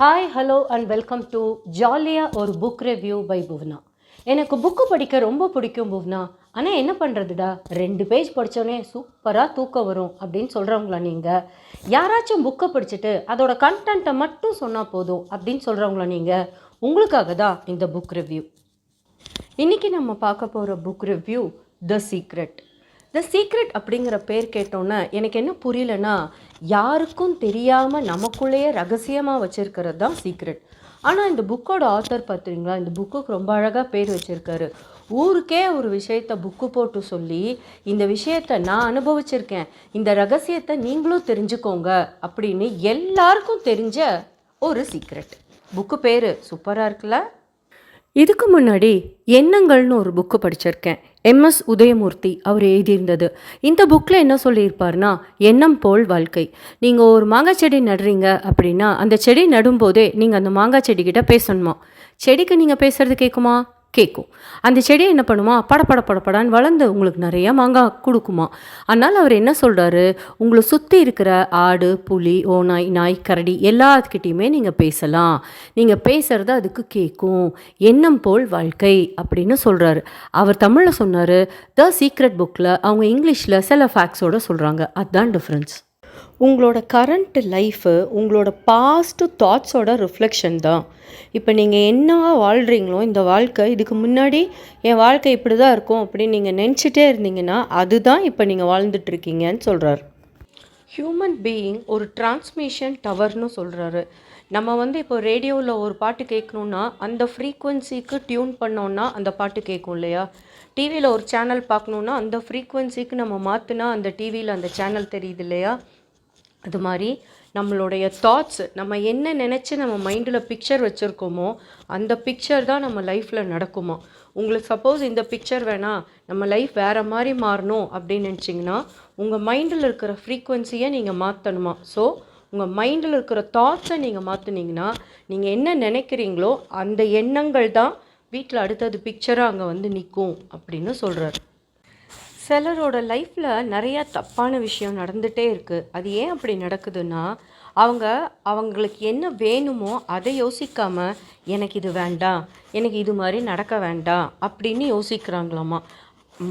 Hi hello and welcome to ஜாலியாக ஒரு book review by Bhuvana. எனக்கு புக்கு படிக்க ரொம்ப பிடிக்கும் புவனா. ஆனால் என்ன பண்ணுறதுடா, 2 பேஜ் படித்தோடனே சூப்பராக தூக்கம் வரும் அப்படின்னு சொல்கிறவங்களா நீங்கள்? யாராச்சும் புக்கை படிச்சுட்டு அதோட கண்டென்ட்டை மட்டும் சொன்னால் போதும் அப்படின்னு சொல்கிறவங்களா நீங்கள்? உங்களுக்காக தான் இந்த புக் ரிவ்யூ. இன்றைக்கி நம்ம பார்க்க போகிற book review the secret. The secret அப்படிங்கிற பேர் கேட்டோன்னே எனக்கு என்ன புரியலன்னா, யாருக்கும் தெரியாமல் நமக்குள்ளேயே ரகசியமாக வச்சுருக்கிறது தான் சீக்ரெட். ஆனால் இந்த புக்கோட ஆத்தர் பார்த்தீங்களா, இந்த புக்குக்கு ரொம்ப அழகாக பேர் வச்சுருக்காரு. ஊருக்கே ஒரு விஷயத்தை புக்கு போட்டு சொல்லி, இந்த விஷயத்தை நான் அனுபவிச்சிருக்கேன், இந்த ரகசியத்தை நீங்களும் தெரிஞ்சுக்கோங்க அப்படின்னு எல்லாருக்கும் தெரிஞ்ச ஒரு சீக்ரெட். புக்கு பேர் சூப்பராக இருக்குல்ல? இதுக்கு முன்னாடி எண்ணங்கள்னு ஒரு புக்கு படிச்சிருக்கேன். எம்எஸ் உதயமூர்த்தி அவர் எழுதியிருந்தது. இந்த புக்கில் என்ன சொல்லியிருப்பார்னா, எண்ணம் போல் வாழ்க்கை. நீங்கள் ஒரு மாங்காய் செடி நடுறீங்க அப்படின்னா, அந்த செடி நடும்போதே நீங்கள் அந்த மாங்காய் செடிக்கிட்ட பேசணுமா. செடிக்கு நீங்கள் பேசுகிறது கேட்குமா? கேட்கும். அந்த செடி என்ன பண்ணுமா, படப்படான்னு வளர்ந்து உங்களுக்கு நிறையா மாங்காய் கொடுக்குமா. அதனால் அவர் என்ன சொல்கிறாரு, உங்களை சுற்றி இருக்கிற ஆடு, புலி, ஓநாய், நாய், கரடி எல்லாத்துக்கிட்டையுமே நீங்கள் பேசலாம். நீங்கள் பேசுகிறது அதுக்கு கேட்கும். எண்ணம் போல் வாழ்க்கை அப்படின்னு சொல்கிறாரு. அவர் தமிழில் சொன்னார். த சீக்ரெட் புக்கில் அவங்க இங்கிலீஷில் சில ஃபேக்ட்ஸோடு சொல்கிறாங்க. அதுதான் டிஃப்ரென்ஸ். உங்களோட கரண்ட் லைஃபு உங்களோட பாஸ்ட்டு தாட்ஸோட ரிஃப்ளெக்ஷன் தான். இப்போ நீங்கள் என்னவா வாழ்கிறீங்களோ, இந்த வாழ்க்கை இதுக்கு முன்னாடி என் வாழ்க்கை இப்படி தான் இருக்கும் அப்படின்னு நீங்கள் நினச்சிட்டே இருந்தீங்கன்னா, அதுதான் இப்போ நீங்கள் வாழ்ந்துட்டுருக்கீங்கன்னு சொல்கிறார். ஹியூமன் பீயிங் ஒரு டிரான்ஸ்மிஷன் டவர்னு சொல்கிறாரு. நம்ம இப்போ ரேடியோவில் ஒரு பாட்டு கேட்கணுன்னா அந்த ஃப்ரீக்குவென்சிக்கு டியூன் பண்ணோன்னா அந்த பாட்டு கேட்கும் இல்லையா? டிவியில் ஒரு சேனல் பார்க்கணுன்னா அந்த ஃப்ரீக்குவென்சிக்கு நம்ம மாற்றினா அந்த டிவியில் அந்த சேனல் தெரியுது இல்லையா? அது மாதிரி நம்மளுடைய தாட்ஸ், நம்ம என்ன நினச்சி நம்ம மைண்டில் பிக்சர் வச்சுருக்கோமோ அந்த பிக்சர் தான் நம்ம லைஃப்பில் நடக்குமா. உங்களுக்கு சப்போஸ் இந்த பிக்சர் வேணாம், நம்ம லைஃப் வேறு மாதிரி மாறணும் அப்படின்னு நினச்சிங்கன்னா உங்கள் மைண்டில் இருக்கிற ஃப்ரீக்குவென்சியை நீங்கள் மாற்றணுமா. ஸோ உங்கள் மைண்டில் இருக்கிற தாட்ஸை நீங்கள் மாற்றினீங்கன்னா நீங்கள் என்ன நினைக்கிறீங்களோ அந்த எண்ணங்கள் தான் வீட்டில் அடுத்தது பிக்சராக அங்கே நிற்கும் அப்படின்னு சொல்கிறார். சிலரோட லைஃப்பில் நிறையா தப்பான விஷயம் நடந்துகிட்டே இருக்குது. அது ஏன் அப்படி நடக்குதுன்னா, அவங்களுக்கு என்ன வேணுமோ அதை யோசிக்காமல் எனக்கு இது வேண்டாம், எனக்கு இது மாதிரி நடக்க வேண்டாம் அப்படின்னு யோசிக்கிறாங்களாமா.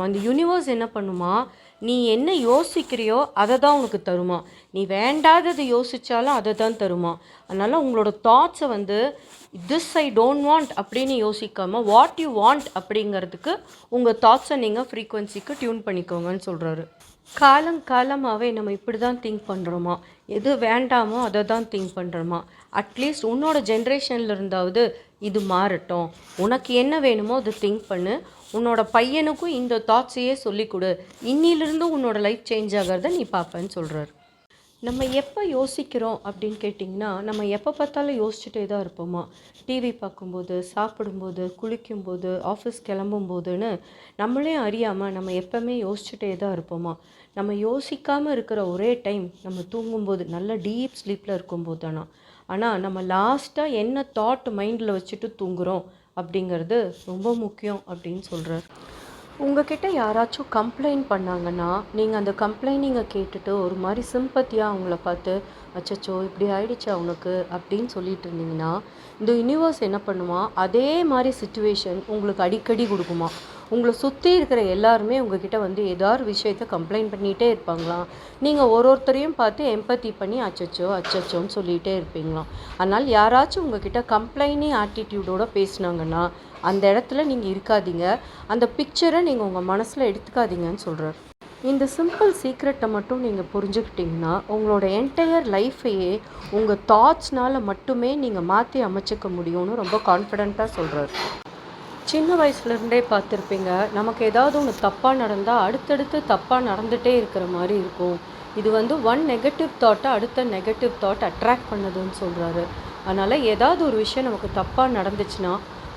அந்த யூனிவர்ஸ் என்ன பண்ணுமா, நீ என்ன யோசிக்கிறியோ அதை தான் உனக்கு தருமா. நீ வேண்டாதது யோசித்தாலும் அதை தான் தருமா. அதனால் உங்களோட தாட்ஸை திஸ் ஐ டோன்ட் வாண்ட் அப்படின்னு யோசிக்காமல் வாட் யூ வாண்ட் அப்படிங்கிறதுக்கு உங்கள் தாட்ஸை நீங்கள் ஃப்ரீக்குவென்சிக்கு டியூன் பண்ணிக்கோங்கன்னு சொல்கிறாரு. காலமாகவே நம்ம இப்படி தான் திங்க் பண்ணுறோமா, எது வேண்டாமோ அதை தான் திங்க் பண்ணுறோமா. அட்லீஸ்ட் உன்னோட ஜென்ரேஷனில் இருந்தாவது இது மாறட்டும், உனக்கு என்ன வேணுமோ அதை திங்க் பண்ணு, உன்னோட பையனுக்கும் இந்த தாட்ஸையே சொல்லிக் கொடு, இன்னிலிருந்து உன்னோட லைஃப் சேஞ்ச் ஆகிறத நீ பார்ப்பேன்னு சொல்கிறார். நம்ம எப்போ யோசிக்கிறோம் அப்படின்னு கேட்டிங்கன்னா, நம்ம எப்போ பார்த்தாலும் யோசிச்சுட்டே தான் இருப்போமா. டிவி பார்க்கும்போது, சாப்பிடும்போது, குளிக்கும்போது, ஆஃபீஸ் கிளம்பும்போதுன்னு நம்மளே அறியாமல் நம்ம எப்போவுமே யோசிச்சுட்டே தான் இருப்போமா. நம்ம யோசிக்காமல் இருக்கிற ஒரே டைம் நம்ம தூங்கும்போது, நல்ல டீப் ஸ்லீப்பில் இருக்கும்போது தானா. ஆனால் நம்ம லாஸ்ட்டாக என்ன தாட் மைண்டில் வச்சுட்டு தூங்குகிறோம் அப்படிங்கிறது ரொம்ப முக்கியம் அப்படின்னு சொல்கிறார். உங்ககிட்ட யாராச்சும் கம்ப்ளைண்ட் பண்ணாங்கன்னா, நீங்கள் அந்த கம்ப்ளைண்டிங்கை கேட்டுட்டு ஒரு மாதிரி சிம்பத்தியாக அவங்கள பார்த்து, அச்சச்சோ இப்படி ஆயிடுச்சா உனக்கு அப்படின்னு சொல்லிட்டு இருந்தீங்கன்னா, இந்த யூனிவர்ஸ் என்ன பண்ணுமா, அதே மாதிரி சிச்சுவேஷன் உங்களுக்கு அடிக்கடி கொடுக்குமா. உங்களை சுற்றி இருக்கிற எல்லாருமே உங்ககிட்ட ஏதாவது விஷயத்தை கம்ப்ளைண்ட் பண்ணிகிட்டே இருப்பாங்களாம். நீங்கள் ஒருத்தரையும் பார்த்து எம்பத்தி பண்ணி அச்சச்சோன்னு சொல்லிகிட்டே இருப்பீங்களாம். அதனால் யாராச்சும் உங்ககிட்ட கம்ப்ளைண்டிங் ஆட்டிடியூடோடு பேசுனாங்கன்னா அந்த இடத்துல நீங்கள் இருக்காதீங்க, அந்த பிக்சரை நீங்கள் உங்கள் மனசில் எடுத்துக்காதீங்கன்னு சொல்கிறார். இந்த சிம்பிள் சீக்ரெட்டை மட்டும் நீங்கள் புரிஞ்சுக்கிட்டிங்கன்னா உங்களோட என்டையர் லைஃப்பையே உங்கள் தாட்ஸ்னால் மட்டுமே நீங்கள் மாற்றி அமைச்சிக்க முடியும்னு ரொம்ப கான்ஃபிடெண்ட்டாக சொல்கிறார். சின்ன வயசுலேருந்தே பார்த்துருப்பீங்க, நமக்கு ஏதாவது ஒன்று தப்பாக நடந்தால் அடுத்தடுத்து தப்பாக நடந்துகிட்டே இருக்கிற மாதிரி இருக்கும். இது ஒன் நெகட்டிவ் தாட்டை அடுத்த நெகட்டிவ் தாட் அட்ராக்ட் பண்ணுதுன்னு சொல்கிறாரு. அதனால் ஏதாவது ஒரு விஷயம் நமக்கு தப்பாக நடந்துச்சுன்னா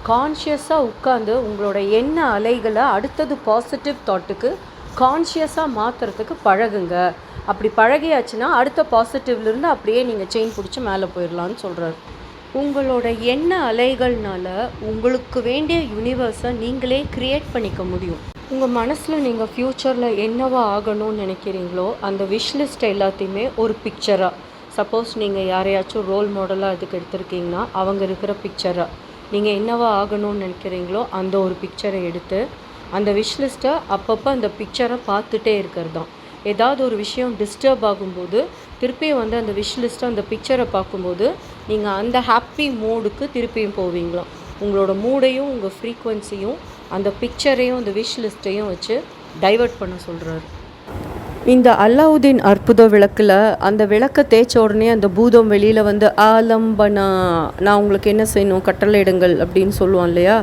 கான்ஷியஸாக உட்காந்து உங்களோட எண்ண அலைகளை அடுத்தது பாசிட்டிவ் தாட்டுக்கு கான்ஷியஸாக மாற்றுறதுக்கு பழகுங்க. அப்படி பழகியாச்சுன்னா அடுத்த பாசிட்டிவ்லேருந்து அப்படியே நீங்கள் செயின் பிடிச்சி மேலே போயிடலான்னு சொல்கிறார். உங்களோட எண்ண அலைகள்னால உங்களுக்கு வேண்டிய யூனிவர்ஸை நீங்களே க்ரியேட் பண்ணிக்க முடியும். உங்கள் மனசில் நீங்கள் ஃப்யூச்சரில் என்னவா ஆகணும்னு நினைக்கிறீங்களோ அந்த விஷ் லிஸ்ட் எல்லாத்தையுமே ஒரு பிக்சராக சப்போஸ் நீங்கள் யாரையாச்சும் ரோல் மாடலாக இதுக்கு எடுத்திருக்கீங்கன்னா அவங்க இருக்கிற பிக்சரை நீங்கள் என்னவா ஆகணும்னு நினைக்கிறீங்களோ அந்த ஒரு பிக்சரை எடுத்து அந்த விஷ்லிஸ்ட்டை அப்பப்போ அந்த பிக்சரை பார்த்துட்டே இருக்கிறது தான். ஏதாவது ஒரு விஷயம் டிஸ்டர்ப் ஆகும்போது திருப்பியும் வந்து அந்த விஷ்லிஸ்ட்டை அந்த பிக்சரை பார்க்கும்போது நீங்கள் அந்த ஹாப்பி மூடுக்கு திருப்பியும் போவீங்களாம். உங்களோட மூடையும் உங்கள் ஃப்ரீக்வன்சியும் அந்த பிக்சரையும் அந்த விஷ்லிஸ்ட்டையும் வச்சு டைவர்ட் பண்ண சொல்கிறாரு. இந்த அல்லாவுதீன் அற்புத விளக்கில் அந்த விளக்கை தேய்ச்ச உடனே அந்த பூதம் வெளியில் வந்து ஆலம்பனா நான் உங்களுக்கு என்ன செய்யணும் கட்டளையிடுங்கள் அப்படின்னு சொல்லுவோம் இல்லையா,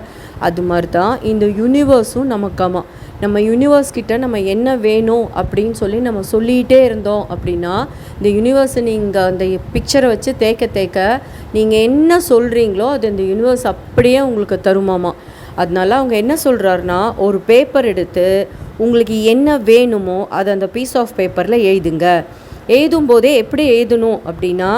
அது மாதிரி தான் இந்த யூனிவர்ஸும் நமக்காமா. நம்ம யூனிவர்ஸ் கிட்ட நம்ம என்ன வேணும் அப்படின்னு சொல்லி நம்ம சொல்லிகிட்டே இருந்தோம் அப்படின்னா இந்த யூனிவர்ஸை நீங்கள் அந்த பிக்சரை வச்சு தேய்க்க தேய்க்க நீங்கள் என்ன சொல்கிறீங்களோ அது இந்த யூனிவர்ஸ் அப்படியே உங்களுக்கு தருமாமா. அதனால அவங்க என்ன சொல்கிறாருன்னா, ஒரு பேப்பர் எடுத்து உங்களுக்கு என்ன வேணுமோ அதை அந்த பீஸ் ஆஃப் பேப்பரில் எழுதுங்க. எழுதும் போதே எப்படி எழுதணும் அப்படின்னா,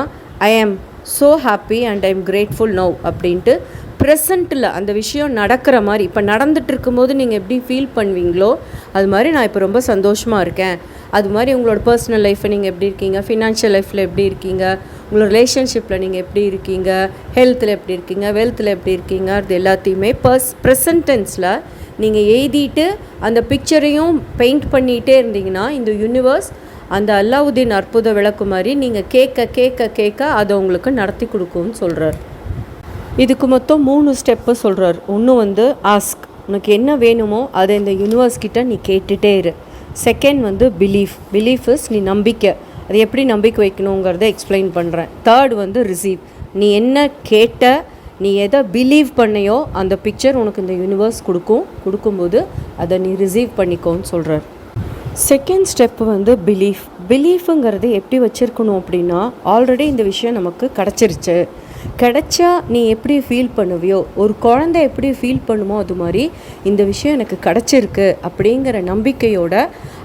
ஐ am so happy and I am grateful now அப்படின்ட்டு ப்ரெசண்ட்டில் அந்த விஷயம் நடக்கிற மாதிரி இப்போ நடந்துட்டு இருக்கும்போது நீங்கள் எப்படி ஃபீல் பண்ணுவீங்களோ அது மாதிரி நான் இப்போ ரொம்ப சந்தோஷமாக இருக்கேன். அது மாதிரி உங்களோட பர்சனல் லைஃப்பை நீங்கள் எப்படி இருக்கீங்க, ஃபினான்ஷியல் லைஃப்பில் எப்படி இருக்கீங்க, உங்களோட ரிலேஷன்ஷிப்பில் நீங்கள் எப்படி இருக்கீங்க, ஹெல்த்தில் எப்படி இருக்கீங்க, வெல்த்தில் எப்படி இருக்கீங்க, அது எல்லாத்தையுமே ப்ரெசன்ட் டென்ஸில் நீங்கள் எழுதிட்டு அந்த பிக்சரையும் பெயிண்ட் பண்ணிகிட்டே இருந்தீங்கன்னா இந்த யூனிவர்ஸ் அந்த அல்லாவுதீன் அற்புத விளக்கு மாதிரி நீங்கள் கேட்க கேட்க கேட்க அதை உங்களுக்கு நடத்தி கொடுக்கும்னு சொல்கிறார். இதுக்கு மொத்தம் 3 ஸ்டெப்பு சொல்கிறார். ஒன்று வந்து ஆஸ்க், உனக்கு என்ன வேணுமோ அதை இந்த யூனிவர்ஸ் கிட்ட நீ கேட்டுகிட்டே இரு. செகண்ட் வந்து பிலீஃப் இஸ் நீ நம்பிக்கை, அது எப்படி நம்பிக்கை வைக்கணுங்கிறத எக்ஸ்பிளைன் பண்ணுறேன். தேர்ட் வந்து ரிசீவ், நீ என்ன கேட்ட நீ எதை பிலீவ் பண்ணையோ அந்த பிக்சர் உனக்கு இந்த யூனிவர்ஸ் கொடுக்கும்போது அதை நீ ரிசீவ் பண்ணிக்கோன்னு சொல்கிறார். செகண்ட் ஸ்டெப்பு வந்து பிலீஃபுங்கிறது எப்படி வச்சுருக்கணும் அப்படின்னா, ஆல்ரெடி இந்த விஷயம் நமக்கு கிடச்சிருச்சு, கிடைச்சா நீ எப்படி ஃபீல் பண்ணுவியோ, ஒரு குழந்தை எப்படி ஃபீல் பண்ணுமோ அது மாதிரி இந்த விஷயம் எனக்கு கிடச்சிருக்கு அப்படிங்கிற நம்பிக்கையோட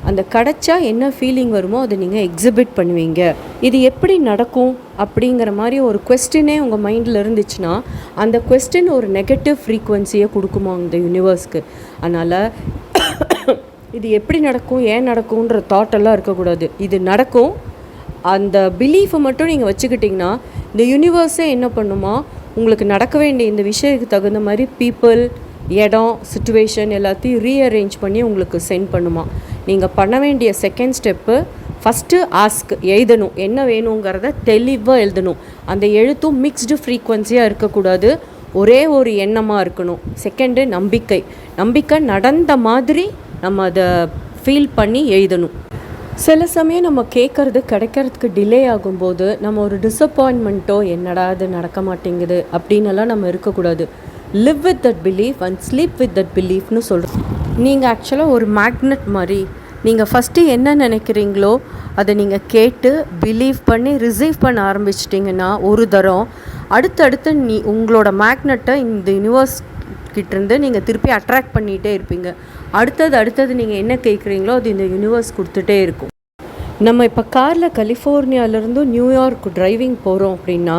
அந்த கிடைச்சா என்ன ஃபீலிங் வருமோ அதை நீங்கள் எக்ஸிபிட் பண்ணுவீங்க. இது எப்படி நடக்கும் அப்படிங்கிற மாதிரி ஒரு கொஸ்டினே உங்கள் மைண்டில் இருந்துச்சுன்னா அந்த கொஸ்டின் ஒரு நெகட்டிவ் ஃப்ரீக்குவன்சியை கொடுக்குமா இந்த யூனிவர்ஸ்க்கு. அதனால் இது எப்படி நடக்கும் ஏன் நடக்கும்ன்ற தாட்டெல்லாம் இருக்கக்கூடாது. இது நடக்கும், அந்த பிலீஃபை மட்டும் நீங்கள் வச்சுக்கிட்டிங்கன்னா இந்த யூனிவர்ஸே என்ன பண்ணுமா, உங்களுக்கு நடக்க வேண்டிய இந்த விஷயத்துக்கு தகுந்த மாதிரி பீப்புள், இடம், சிச்சுவேஷன் எல்லாத்தையும் ரீஅரேஞ்ச் பண்ணி உங்களுக்கு சென்ட் பண்ணுமா. நீங்கள் பண்ண வேண்டிய செகண்ட் ஸ்டெப்பு ஃபஸ்ட்டு ஆஸ்க், எழுதணும், என்ன வேணுங்கிறத தெளிவாக எழுதணும். அந்த எழுத்தும் மிக்ஸ்டு ஃப்ரீக்வன்சியாக இருக்கக்கூடாது, ஒரே ஒரு எண்ணமாக இருக்கணும். செகண்டு நம்பிக்கை நடந்த மாதிரி நம்ம அதை ஃபீல் பண்ணி எழுதணும். சில சமயம் நம்ம கேட்குறது கிடைக்கிறதுக்கு டிலே ஆகும்போது நம்ம ஒரு டிஸப்பாயின்மெண்ட்டோ என்னடா இது நடக்க மாட்டேங்குது அப்படின்னெல்லாம் நம்ம இருக்கக்கூடாது. Live with that belief and sleep with that பிலீஃப்னு சொல்கிறோம். நீங்கள் ஆக்சுவலாக ஒரு மேக்னெட் மாதிரி நீங்கள் ஃபஸ்ட்டு என்ன நினைக்கிறீங்களோ அதை நீங்கள் கேட்டு பிலீவ் பண்ணி ரிசீவ் பண்ண ஆரம்பிச்சிட்டிங்கன்னா ஒரு தரம் அடுத்தடுத்து உங்களோட மேக்னெட்டை இந்த யூனிவர்ஸ் கிட்டேருந்து நீங்கள் திருப்பி அட்ராக்ட் பண்ணிகிட்டே இருப்பீங்க. அடுத்தது நீங்கள் என்ன கேட்குறீங்களோ அது இந்த யூனிவர்ஸ் கொடுத்துட்டே இருக்கும். நம்ம இப்போ காரில் கலிஃபோர்னியாவிலேருந்து நியூயார்க் டிரைவிங் போகிறோம் அப்படின்னா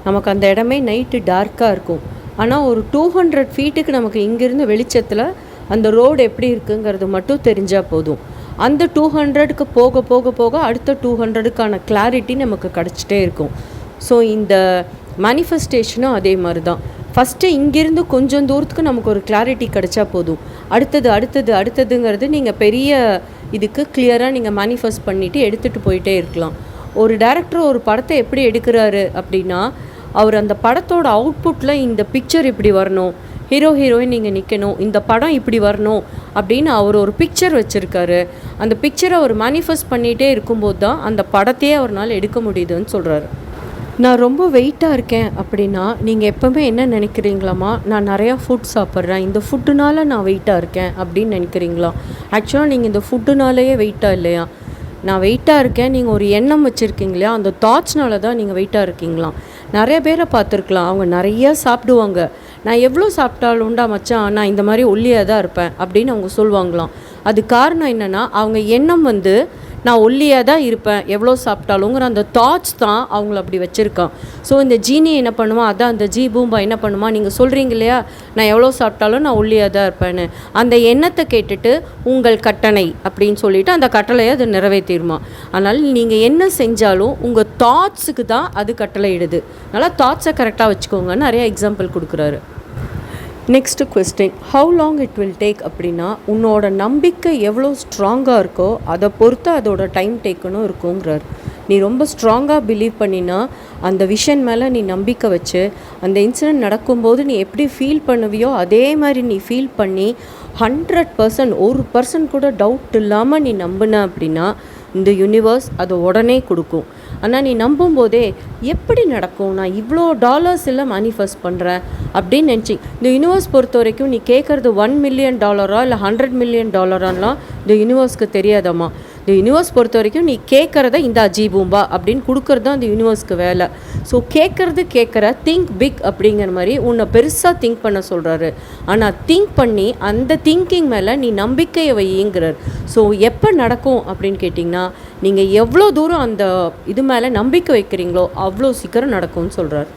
நமக்கு அந்த இடமே நைட்டு டார்க்காக இருக்கும். ஆனால் ஒரு 200 ஃபீட்டுக்கு நமக்கு இங்கேருந்து வெளிச்சத்தில் அந்த ரோடு எப்படி இருக்குங்கிறது மட்டும் தெரிஞ்சால் போதும். அந்த 200க்கு போக போக போக அடுத்த 200க்கான கிளாரிட்டி நமக்கு கிடச்சிட்டே இருக்கும். ஸோ இந்த மேனிஃபெஸ்டேஷனும் அதே மாதிரி தான். ஃபஸ்ட்டு இங்கேருந்து கொஞ்சம் தூரத்துக்கு நமக்கு ஒரு கிளாரிட்டி கிடச்சா போதும். அடுத்ததுங்கிறது நீங்கள் பெரிய இதுக்கு கிளியராக நீங்கள் மேனிஃபெஸ்ட் பண்ணிவிட்டு எடுத்துகிட்டு போயிட்டே இருக்கலாம். ஒரு டைரக்டர் ஒரு படத்தை எப்படி எடுக்கிறாரு அப்படின்னா, அவர் அந்த படத்தோட அவுட்புட்டில் இந்த பிக்சர் இப்படி வரணும், ஹீரோயின் நீங்கள் நிற்கணும், இந்த படம் இப்படி வரணும் அப்படின்னு அவர் ஒரு பிக்சர் வச்சுருக்காரு. அந்த பிக்சரை அவர் மேனிஃபெஸ்ட் பண்ணிகிட்டே இருக்கும்போது தான் அந்த படத்தையே அவரால் எடுக்க முடியுதுன்னு சொல்கிறாரு. நான் ரொம்ப வெயிட்டாக இருக்கேன் அப்படின்னா நீங்கள் எப்போவுமே என்ன நினைக்கிறீங்களாமா, நான் நிறையா ஃபுட் சாப்பிட்றேன், இந்த ஃபுட்டுனால நான் வெயிட்டாக இருக்கேன் அப்படின்னு நினைக்கிறீங்களா? ஆக்சுவலாக நீங்கள் இந்த ஃபுட்டுனாலேயே வெயிட்டாக இல்லையா, நான் வெயிட்டாக இருக்கேன் நீங்கள் ஒரு எண்ணம் வச்சுருக்கீங்க இல்லையா, அந்த தாட்ஸ்னால தான் நீங்கள் வெயிட்டாக இருக்கீங்களாம். நிறைய பேரை பார்த்துருக்கலாம், அவங்க நிறையா சாப்பிடுவாங்க, நான் எவ்வளோ சாப்பிட்டாலும்டா மச்சான் நான் இந்த மாதிரி ஒல்லியாக தான் இருப்பேன் அப்படின்னு அவங்க சொல்லுவாங்களாம். அது காரணம் என்னென்னா அவங்க எண்ணம் நான் ஒல்லியாக தான் இருப்பேன் எவ்வளோ சாப்பிட்டாலுங்கிற அந்த தாட்ஸ் தான் அவங்கள அப்படி வச்சுருக்கான். ஸோ இந்த ஜீனி என்ன பண்ணுவான், அதான் அந்த ஜி பூம்பா என்ன பண்ணுமா, நீங்கள் சொல்கிறீங்க இல்லையா நான் எவ்வளோ சாப்பிட்டாலும் நான் ஒல்லியாக தான் இருப்பேன்னு, அந்த எண்ணத்தை கேட்டுட்டு உங்கள் கட்டளை அப்படின்னு சொல்லிட்டு அந்த கட்டளையை அது நிறைவேற்றிடுமா. அதனால் நீங்கள் என்ன செஞ்சாலும் உங்கள் தாட்ஸுக்கு தான் அது கட்டளையிடுது. அதனால் தாட்ஸை கரெக்டாக வச்சுக்கோங்கன்னு நிறைய எக்ஸாம்பிள் கொடுக்குறாரு. Next question, how long it will take அப்படின்னா உன்னோட நம்பிக்கை எவ்வளோ ஸ்ட்ராங்காக இருக்கோ அதை பொறுத்து அதோட டைம் டேக்குன்னு இருக்குங்கிறார். நீ ரொம்ப ஸ்ட்ராங்காக பிலீவ் பண்ணினா அந்த விஷன் மேலே நீ நம்பிக்கை வச்சு அந்த இன்சிடெண்ட் நடக்கும்போது நீ எப்படி ஃபீல் பண்ணுவியோ அதே மாதிரி நீ ஃபீல் பண்ணி 100% 1% கூட டவுட் இல்லாமல் நீ நம்பின அப்படின்னா இந்த யூனிவர்ஸ் அதை உடனே கொடுக்கும். ஆனால் நீ நம்பும்போதே எப்படி நடக்கும், நான் இவ்வளோ டாலர்ஸ் எல்லாம் மேனிஃபெஸ்ட் பண்ணுறேன் அப்படின்னு நினச்சி இந்த யூனிவர்ஸ் பொறுத்த வரைக்கும் நீ கேட்குறது $1 மில்லியன் இல்லை $100 மில்லியன் இந்த யூனிவர்ஸ்க்கு தெரியாதம்மா. இந்த யூனிவர்ஸ் பொறுத்த வரைக்கும் நீ கேட்குறத இந்த அஜீபூம்பா அப்படின்னு கொடுக்கறது தான் அந்த யூனிவர்ஸ்க்கு வேலை. ஸோ கேட்குற திங்க் பிக் அப்படிங்கிற மாதிரி உன்னை பெருசாக திங்க் பண்ண சொல்கிறாரு. ஆனால் திங்க் பண்ணி அந்த திங்கிங் மேலே நீ நம்பிக்கையை வையுங்கிறார். ஸோ எப்போ நடக்கும் அப்படின்னு கேட்டிங்கன்னா நீங்கள் எவ்வளோ தூரம் அந்த இது மேலே நம்பிக்கை வைக்கிறீங்களோ அவ்வளோ சீக்கிரம் நடக்கும்னு சொல்கிறார்.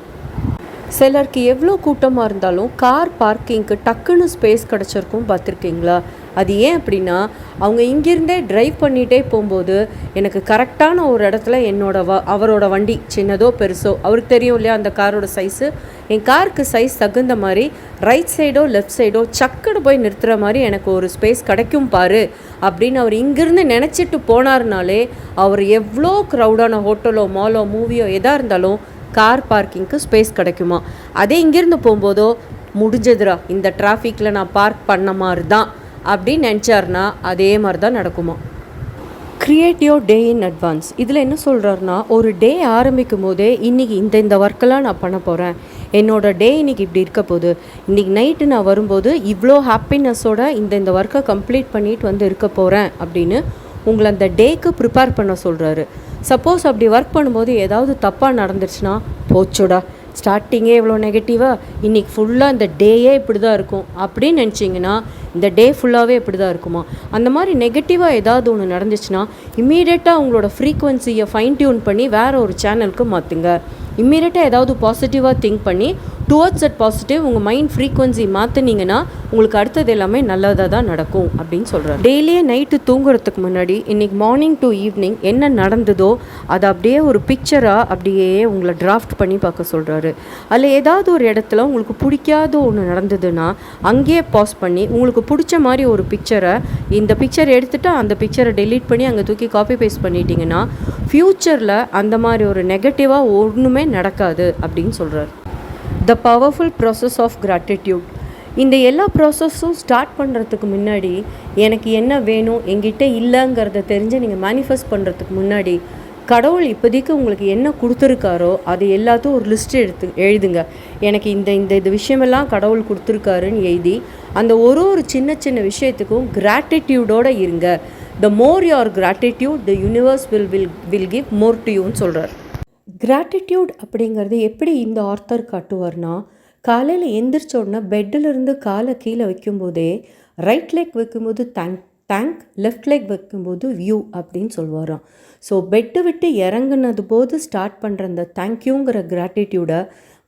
சிலருக்கு எவ்வளோ கூட்டமாக இருந்தாலும் கார் பார்க்கிங்க்கு டக்குன்னு ஸ்பேஸ் கிடச்சிருக்கும் பார்த்துருக்கீங்களா? அது ஏன் அப்படின்னா அவங்க இங்கேருந்தே ட்ரைவ் பண்ணிகிட்டே போகும்போது எனக்கு கரெக்டான ஒரு இடத்துல அவரோட வண்டி சின்னதோ பெருசோ அவருக்கு தெரியும் இல்லையா அந்த காரோட சைஸு, என் காருக்கு சைஸ் தகுந்த மாதிரி ரைட் சைடோ லெஃப்ட் சைடோ சக்குன்னு போய் நிறுத்துகிற மாதிரி எனக்கு ஒரு ஸ்பேஸ் கிடைக்கும் பாரு அப்படின்னு அவர் இங்கேருந்து நினச்சிட்டு போனார்னாலே அவர் எவ்வளோ க்ரௌடான ஹோட்டலோ மாலோ மூவியோ எதாக இருந்தாலும் கார் பார்க்கிங்க்கு ஸ்பேஸ் கிடைக்குமா. அதே இங்கேருந்து போகும்போதோ முடிஞ்சதுரா இந்த டிராஃபிக்கில் நான் பார்க் பண்ண மாதிரி தான் அப்படின்னு நினச்சார்னா அதே மாதிரி தான் நடக்குமா. Create your day in advance. இதில் என்ன சொல்கிறாருன்னா ஒரு டே ஆரம்பிக்கும் போதே இன்றைக்கி இந்த ஒர்க்கெல்லாம் நான் பண்ண போகிறேன், என்னோடய டே இன்றைக்கி இப்படி இருக்க போகுது, இன்றைக்கி நைட்டு நான் வரும்போது இவ்வளோ ஹாப்பினஸோட இந்த ஒர்க்கை கம்ப்ளீட் பண்ணிட்டு இருக்க போகிறேன் அப்படின்னு உங்களை அந்த டேக்கு ப்ரிப்பேர் பண்ண சொல்கிறாரு. சப்போஸ் அப்படி ஒர்க் பண்ணும்போது ஏதாவது தப்பாக நடந்துருச்சுன்னா போச்சுடா ஸ்டார்டிங்கே இவ்வளோ நெகட்டிவாக இன்றைக்கி ஃபுல்லாக இந்த டேயே இப்படி தான் இருக்கும் அப்படின்னு நினச்சிங்கன்னா இந்த டே ஃபுல்லாகவே இப்படி தான் இருக்குமா. அந்த மாதிரி நெகட்டிவாக ஏதாவது ஒன்று நடந்துச்சுன்னா இம்மீடியட்டாக உங்களோட ஃப்ரீக்குவன்சியை ஃபைன் டியூன் பண்ணி வேறு ஒரு சேனலுக்கு மாற்றுங்க. இம்மீடியட்டாக ஏதாவது பாசிட்டிவாக திங்க் பண்ணி டுவர்ட்ஸ் தட் பாசிட்டிவ் உங்கள் மைண்ட் ஃப்ரீக்வன்சி மாற்றினீங்கன்னா உங்களுக்கு அடுத்தது எல்லாமே நல்லதாக தான் நடக்கும் அப்படின்னு சொல்கிறார். டெய்லியே நைட்டு தூங்குறதுக்கு முன்னாடி இன்றைக்கி மார்னிங் டு ஈவினிங் என்ன நடந்ததோ அதை அப்படியே ஒரு பிக்சராக அப்படியே உங்களை டிராஃப்ட் பண்ணி பார்க்க சொல்கிறாரு. அதில் ஏதாவது ஒரு இடத்துல உங்களுக்கு பிடிக்காத ஒன்று நடந்ததுன்னா அங்கேயே பாஸ் பண்ணி உங்களுக்கு பிடிச்ச மாதிரி ஒரு பிக்சரை இந்த பிக்சர் எடுத்துகிட்டு அந்த பிக்சரை டெலீட் பண்ணி அங்கே தூக்கி காப்பி பேஸ்ட் பண்ணிட்டீங்கன்னா ஃப்யூச்சரில் அந்த மாதிரி ஒரு நெகட்டிவாக ஒன்றுமே நடக்காது அப்படின்னு சொல்கிறார். The powerful process of gratitude. இந்த எல்லா ப்ராசஸும் ஸ்டார்ட் பண்ணுறதுக்கு முன்னாடி எனக்கு என்ன வேணும் என்கிட்ட இல்லைங்கிறத தெரிஞ்சு நீங்கள் மேனிஃபெஸ்ட் பண்ணுறதுக்கு முன்னாடி கடவுள் இப்போதைக்கு உங்களுக்கு என்ன கொடுத்துருக்காரோ அது எல்லாத்தையும் ஒரு லிஸ்ட்டு எழுதுங்க. எனக்கு இந்த விஷயமெல்லாம் கடவுள் கொடுத்துருக்காருன்னு எழுதி அந்த ஒரு சின்ன சின்ன விஷயத்துக்கும் கிராட்டிடியூடோடு இருங்க. The more your gratitude the universe will give more to யூன்னு சொல்கிறார். கிராட்டிடியூட் அப்படிங்கிறது எப்படி இந்த ஆர்த்தர் காட்டுவார்னா காலையில் எந்திரிச்ச உடனே பெட்டிலிருந்து காலை கீழே வைக்கும்போதே ரைட் லெக் வைக்கும்போது தேங்க் லெஃப்ட் லெக் வைக்கும்போது வியூ அப்படின்னு சொல்லுவாராம். ஸோ பெட்டு விட்டு இறங்குனது போது ஸ்டார்ட் பண்ணுற அந்த தேங்க்யூங்கிற கிராட்டிடியூடை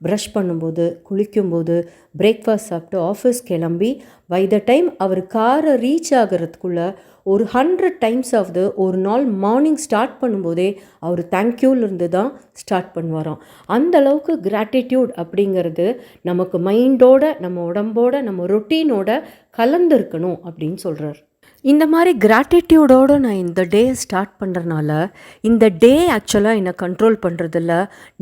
ப்ரஷ் பண்ணும்போது குளிக்கும்போது பிரேக்ஃபாஸ்ட் சாப்பிட்டு ஆஃபீஸ் கிளம்பி பை த டைம் அவர் காரை ரீச் ஆகிறதுக்குள்ளே ஒரு 100 டைம்ஸ் ஆகுது ஒரு நாள் மார்னிங் ஸ்டார்ட் பண்ணும்போதே அவர் தேங்க்யூலேருந்து தான் ஸ்டார்ட் பண்ணுவாராம். அந்த அளவுக்கு கிராட்டிடியூட் அப்படிங்கிறது நமக்கு மைண்டோட நம்ம உடம்போட நம்ம ரொட்டீனோட கலந்துருக்கணும் அப்படின்னு சொல்கிறார். இந்த மாதிரி கிராட்டிடியூடோடு நான் இந்த டே ஸ்டார்ட் பண்ணுறனால இந்த டே ஆக்சுவலாக என்னை கண்ட்ரோல் பண்ணுறதில்ல,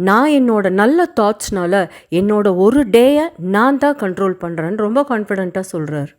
நான் என்னோட நல்ல தாட்ஸ்னால என்னோட ஒரு டேயை நான் தான் கண்ட்ரோல் பண்ணுறேன்னு ரொம்ப கான்ஃபிடெண்ட்டாக சொல்கிறார்.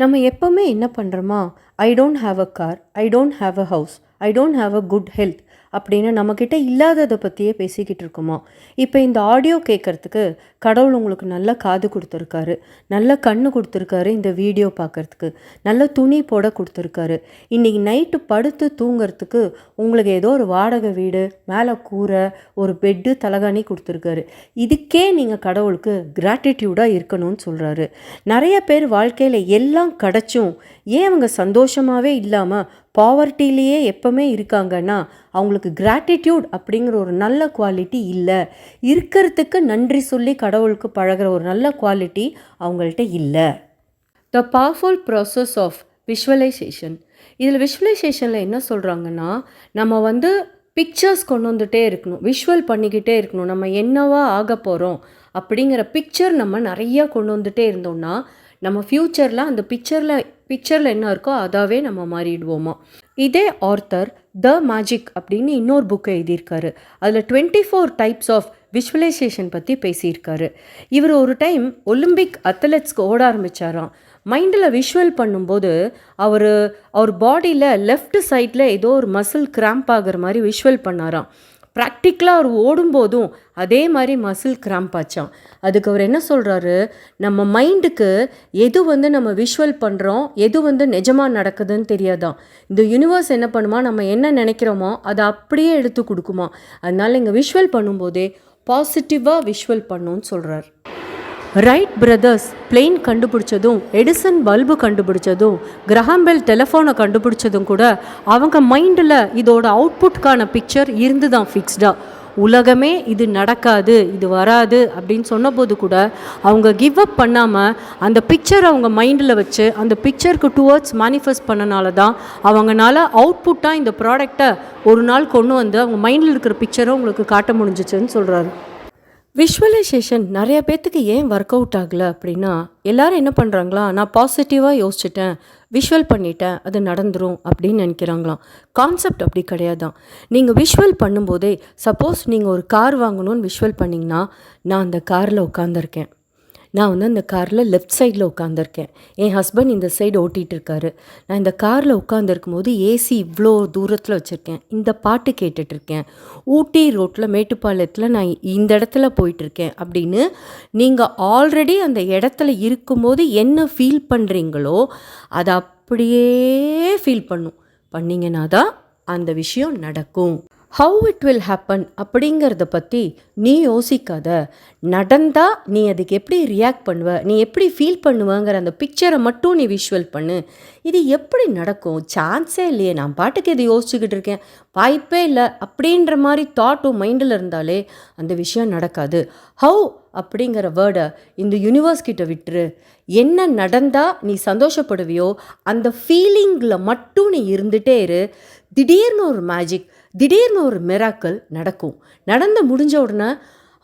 நம்ம எப்போவுமே என்ன பண்ணுறோமா, I don't have a car, I don't have a house, I don't have a good health அப்படின்னு நம்மக்கிட்ட இல்லாததை பற்றியே பேசிக்கிட்டு இருக்கோமா. இப்போ இந்த ஆடியோ கேட்குறதுக்கு கடவுள் உங்களுக்கு நல்ல காது கொடுத்துருக்காரு, நல்ல கண்ணு கொடுத்துருக்காரு, இந்த வீடியோ பார்க்குறதுக்கு நல்ல துணி போட கொடுத்துருக்காரு. இன்றைக்கி நைட்டு படுத்து தூங்கிறதுக்கு உங்களுக்கு ஏதோ ஒரு வாடகை வீடு, மேலே கூரை, ஒரு பெட்டு, தலகாணி கொடுத்துருக்காரு. இதுக்கே நீங்கள் கடவுளுக்கு கிராட்டிடியூடாக இருக்கணும்னு சொல்கிறாரு. நிறைய பேர் வாழ்க்கையில் எல்லாம் கிடச்சும் ஏன் அவங்க சந்தோஷமாகவே இல்லாமல் பாவர்ட்டிலேயே எப்போவுமே இருக்காங்கன்னா அவங்களுக்கு கிராட்டிடியூட் அப்படிங்கிற ஒரு நல்ல குவாலிட்டி இல்லை. இருக்கிறதுக்கு நன்றி சொல்லி கடவுளுக்கு பழகிற ஒரு நல்ல குவாலிட்டி அவங்கள்ட்ட இல்லை. The powerful process of visualization. இதில் விஷுவலைசேஷனில் என்ன சொல்கிறாங்கன்னா, நம்ம பிக்சர்ஸ் கொண்டு வந்துகிட்டே இருக்கணும், விஷுவல் பண்ணிக்கிட்டே இருக்கணும். நம்ம என்னவா ஆக போகிறோம் அப்படிங்கிற பிக்சர் நம்ம நிறையா கொண்டு வந்துகிட்டே இருந்தோம்னா நம்ம ஃப்யூச்சரில் அந்த பிக்சரில் என்ன இருக்கோ அதாவே நம்ம மாறிடுவோமா. இதே ஆர்த்தர் த மேஜிக் அப்படின்னு இன்னொரு புக்கை எழுதியிருக்காரு. அதில் 24 டைப்ஸ் ஆஃப் விஷுவலைசேஷன் பற்றி பேசியிருக்காரு. இவர் ஒரு டைம் ஒலிம்பிக் அத்லெட்ஸ்க்கு ஓட ஆரம்பித்தாராம். மைண்டில் விஷுவல் பண்ணும்போது அவர் பாடியில் லெஃப்ட் சைடில் ஏதோ ஒரு மசில் கிராம்ப் ஆகிற மாதிரி விஷுவல் பண்ணாராம். ப்ராக்டிக்கலாக அவர் ஓடும்போதும் அதே மாதிரி மசில் கிராம்ப் ஆச்சான். அதுக்கு அவர் என்ன சொல்கிறாரு, நம்ம மைண்டுக்கு எது நம்ம விஷுவல் பண்ணுறோம், எது நிஜமாக நடக்குதுன்னு தெரியாதான். இந்த யூனிவர்ஸ் என்ன பண்ணுமா, நம்ம என்ன நினைக்கிறோமோ அதை அப்படியே எடுத்து கொடுக்குமா. அதனால் இங்கே விஷுவல் பண்ணும்போதே பாசிட்டிவாக விஷுவல் பண்ணணும்னு சொல்கிறார். ரைட் பிரதர்ஸ் பிளேன் கண்டுபிடிச்சதும், எடிசன் பல்பு கண்டுபிடிச்சதும், கிரஹாம்பெல் டெலிஃபோனை கண்டுபிடிச்சதும் கூட அவங்க மைண்டில் இதோட அவுட்புட்கான பிக்சர் இருந்து தான் ஃபிக்ஸ்டாக. உலகமே இது நடக்காது, இது வராது அப்படின்னு சொன்னபோது கூட அவங்க கிவ் அப் பண்ணாமல் அந்த பிக்சர் அவங்க மைண்டில் வச்சு அந்த பிக்சருக்கு டுவர்ட்ஸ் மேனிஃபெஸ்ட் பண்ணனால தான் அவங்களால அவுட்புட்டாக இந்த ப்ராடக்டை ஒரு நாள் கொண்டு வந்து அவங்க மைண்டில் இருக்கிற பிக்சரை உங்களுக்கு காட்ட முடிஞ்சிச்சுன்னு சொல்கிறாரு. விஷுவலைசேஷன் நிறைய பேர்த்துக்கு ஏன் ஒர்க் அவுட் ஆகலை அப்படின்னா, எல்லோரும் என்ன பண்ணுறாங்களா, நான் பாசிட்டிவாக யோசிச்சிட்டேன், விஷுவல் பண்ணிட்டேன், அது நடந்துடும் அப்படின்னு நினைக்கிறாங்களாம். கான்செப்ட் அப்படி கிடையாதான். நீங்கள் விஷுவல் பண்ணும்போதே, சப்போஸ் நீங்கள் ஒரு கார் வாங்கணும்னு விஷுவல் பண்ணிங்கன்னா, நான் அந்த காரில் உட்காந்துருக்கேன், நான் அந்த காரில் லெஃப்ட் சைடில் உட்காந்துருக்கேன், என் ஹஸ்பண்ட் இந்த சைடு ஓட்டிகிட்ருக்காரு, நான் இந்த காரில் உட்காந்துருக்கும் போது ஏசி இவ்வளோ தூரத்தில் வச்சுருக்கேன், இந்த பாட்டு கேட்டுட்ருக்கேன், ஊட்டி ரோட்டில் மேட்டுப்பாளையத்தில் நான் இந்த இடத்துல போயிட்டுருக்கேன் அப்படின்னு நீங்கள் ஆல்ரெடி அந்த இடத்துல இருக்கும்போது என்ன ஃபீல் பண்ணுறீங்களோ அதை அப்படியே ஃபீல் பண்ணிங்கன்னா தான் அந்த விஷயம் நடக்கும். ஹவு இட் வில் ஹேப்பன் அப்படிங்கிறத பற்றி நீ யோசிக்காத. நடந்தால் நீ அதுக்கு எப்படி ரியாக்ட் பண்ணுவ, நீ எப்படி ஃபீல் பண்ணுவங்கிற அந்த பிக்சரை மட்டும் நீ விஷுவல் பண்ணு. இது எப்படி நடக்கும், சான்ஸே இல்லையே, நான் பாட்டுக்கு இதை யோசிச்சுக்கிட்டு இருக்கேன், வாய்ப்பே இல்லை அப்படின்ற மாதிரி தாட்டும் மைண்டில் இருந்தாலே அந்த விஷயம் நடக்காது. ஹவு அப்படிங்கிற வேர்டை இந்த யூனிவர்ஸ் கிட்ட விட்டுரு. என்ன நடந்தால் நீ சந்தோஷப்படுவியோ அந்த ஃபீலிங்கில் மட்டும் நீ இருந்துகிட்டே இரு. திடீர்னு ஒரு மேஜிக், திடீர்னு ஒரு மிராக்கிள் நடக்கும். நடந்து முடிஞ்ச உடனே,